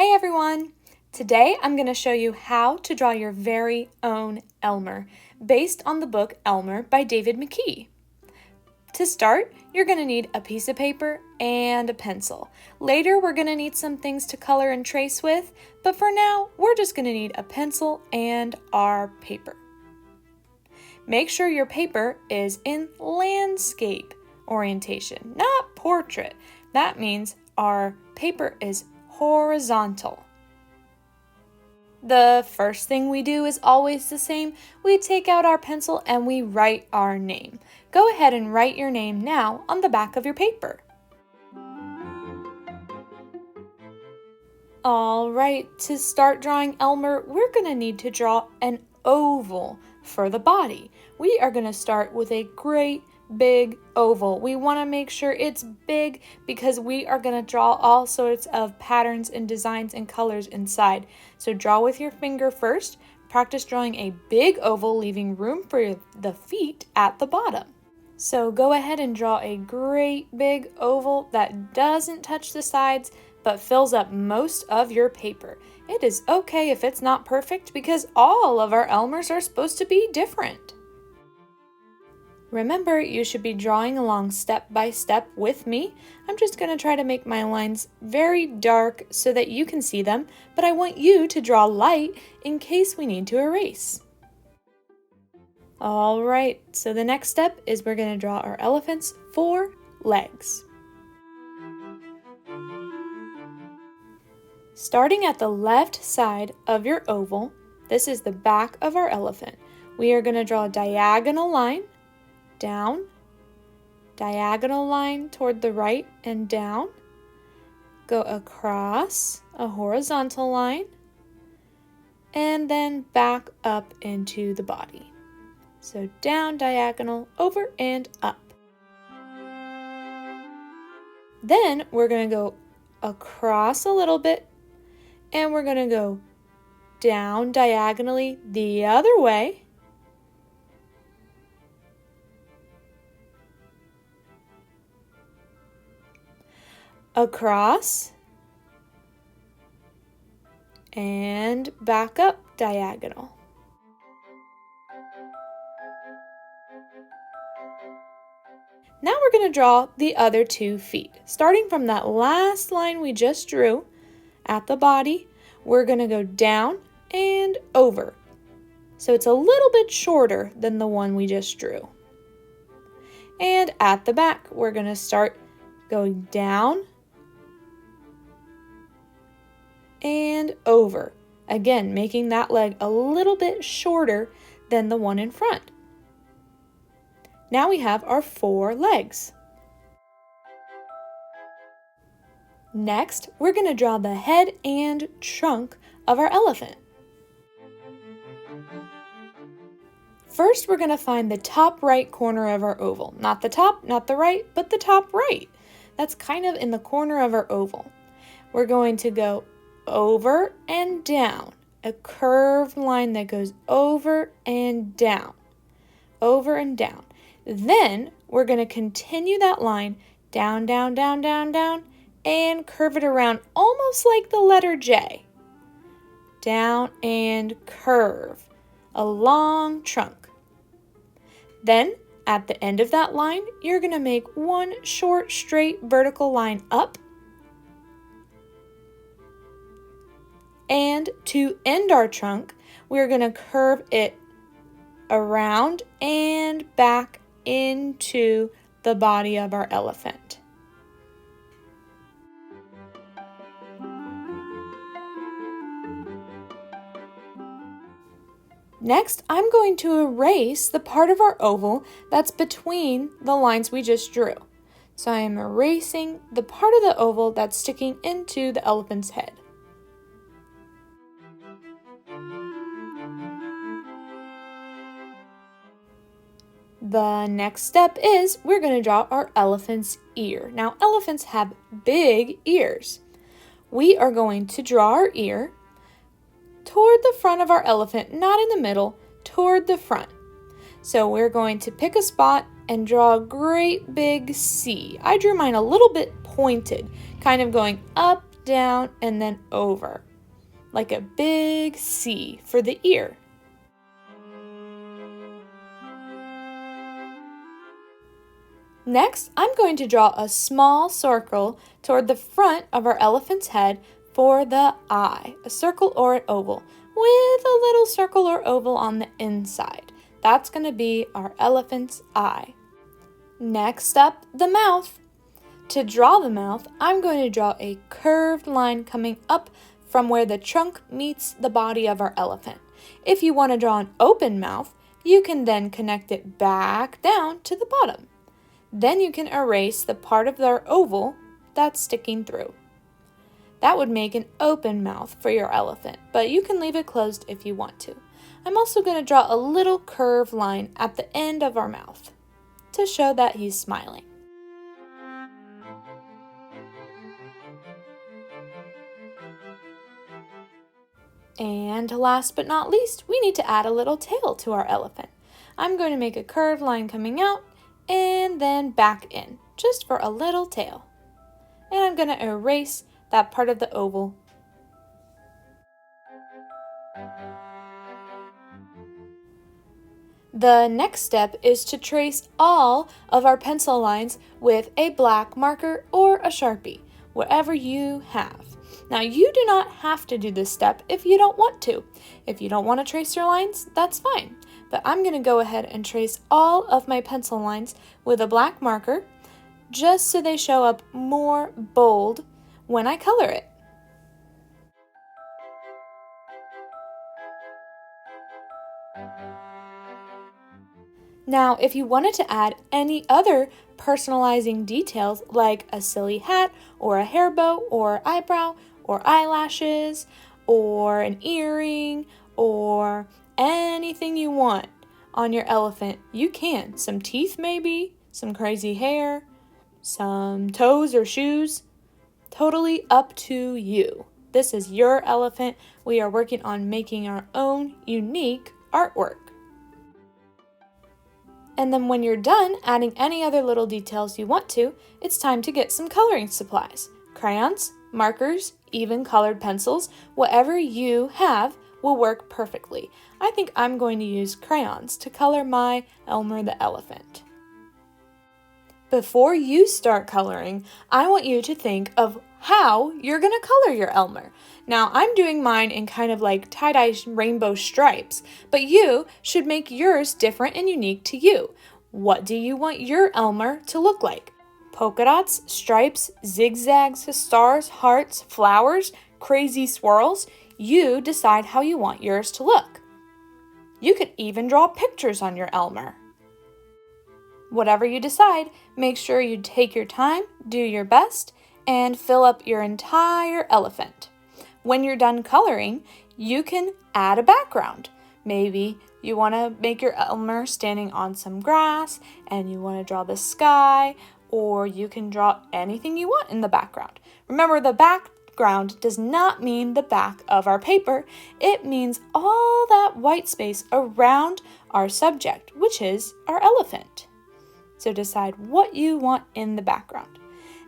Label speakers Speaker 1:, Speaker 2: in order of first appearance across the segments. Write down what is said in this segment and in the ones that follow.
Speaker 1: Hey everyone! Today I'm going to show you how to draw your very own Elmer, based on the book Elmer by David McKee. To start, you're going to need a piece of paper and a pencil. Later we're going to need some things to color and trace with, but for now we're just going to need a pencil and our paper. Make sure your paper is in landscape orientation, not portrait. That means our paper is horizontal. The first thing we do is always the same. We take out our pencil and we write our name. Go ahead and write your name now on the back of your paper. All right, to start drawing Elmer, we're going to need to draw an oval for the body. We are going to start with a great big oval. We want to make sure it's big because we are going to draw all sorts of patterns and designs and colors inside. So draw with your finger first. Practice drawing a big oval, leaving room for the feet at the bottom. So go ahead and draw a great big oval that doesn't touch the sides but fills up most of your paper. It is okay if it's not perfect because all of our Elmers are supposed to be different. Remember, you should be drawing along step by step with me. I'm just going to try to make my lines very dark so that you can see them, but I want you to draw light in case we need to erase. All right, so the next step is we're going to draw our elephant's 4 legs. Starting at the left side of your oval, this is the back of our elephant. We are going to draw a diagonal line down, diagonal line toward the right and down, go across a horizontal line, and then back up into the body. So down, diagonal, over, and up. Then we're going to go across a little bit, and we're going to go down diagonally the other way, across, and back up diagonal. Now we're going to draw the other 2 feet. Starting from that last line we just drew at the body, we're going to go down and over. So it's a little bit shorter than the one we just drew. And at the back, we're going to start going down and over. Again, making that leg a little bit shorter than the one in front. Now we have our 4 legs. Next, we're going to draw the head and trunk of our elephant. First, we're going to find the top right corner of our oval. Not the top, not the right, but the top right. That's kind of in the corner of our oval. We're going to go over and down, a curved line that goes over and down, over and down. Then we're going to continue that line down, down, down, down, down, and curve it around almost like the letter J. Down and curve, a long trunk. Then at the end of that line, you're going to make one short, straight, vertical line up. And to end our trunk, we're going to curve it around and back into the body of our elephant. Next, I'm going to erase the part of our oval that's between the lines we just drew. So I am erasing the part of the oval that's sticking into the elephant's head. The next step is we're going to draw our elephant's ear. Now, elephants have big ears. We are going to draw our ear toward the front of our elephant, not in the middle, toward the front. So we're going to pick a spot and draw a great big C. I drew mine a little bit pointed, kind of going up, down, and then over, like a big C for the ear. Next, I'm going to draw a small circle toward the front of our elephant's head for the eye, a circle or an oval, with a little circle or oval on the inside. That's going to be our elephant's eye. Next up, the mouth. To draw the mouth, I'm going to draw a curved line coming up from where the trunk meets the body of our elephant. If you want to draw an open mouth, you can then connect it back down to the bottom. Then you can erase the part of their oval that's sticking through. That would make an open mouth for your elephant, but you can leave it closed if you want to. I'm also going to draw a little curved line at the end of our mouth to show that he's smiling. And last but not least, we need to add a little tail to our elephant. I'm going to make a curved line coming out and then back in, just for a little tail. And I'm going to erase that part of the oval. The next step is to trace all of our pencil lines with a black marker or a Sharpie, whatever you have. Now, you do not have to do this step if you don't want to. If you don't want to trace your lines, that's fine. But I'm going to go ahead and trace all of my pencil lines with a black marker, just so they show up more bold when I color it. Now, if you wanted to add any other personalizing details like a silly hat or a hair bow or eyebrow or eyelashes or an earring or anything you want on your elephant, you can. Some teeth maybe, some crazy hair, some toes or shoes. Totally up to you. This is your elephant. We are working on making our own unique artwork. And then when you're done adding any other little details you want to, it's time to get some coloring supplies. Crayons, markers, even colored pencils, whatever you have will work perfectly. I think I'm going to use crayons to color my Elmer the elephant. Before you start coloring, I want you to think of how you're going to color your Elmer. Now, I'm doing mine in kind of like tie-dye rainbow stripes, but you should make yours different and unique to you. What do you want your Elmer to look like? Polka dots, stripes, zigzags, stars, hearts, flowers, crazy swirls? You decide how you want yours to look. You could even draw pictures on your Elmer. Whatever you decide, make sure you take your time, do your best, and fill up your entire elephant. When you're done coloring, you can add a background. Maybe you want to make your Elmer standing on some grass and you want to draw the sky, or you can draw anything you want in the background. Remember, the background does not mean the back of our paper. It means all that white space around our subject, which is our elephant. So decide what you want in the background.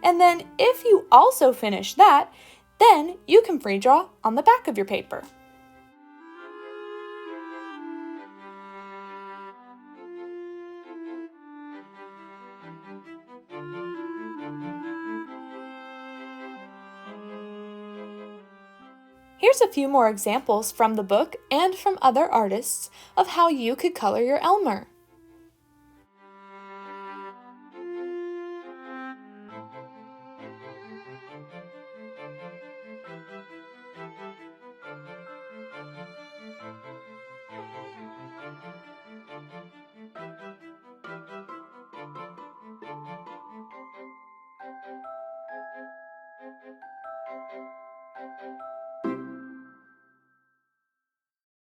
Speaker 1: And then if you also finish that, then you can free draw on the back of your paper. Here's a few more examples from the book and from other artists of how you could color your Elmer.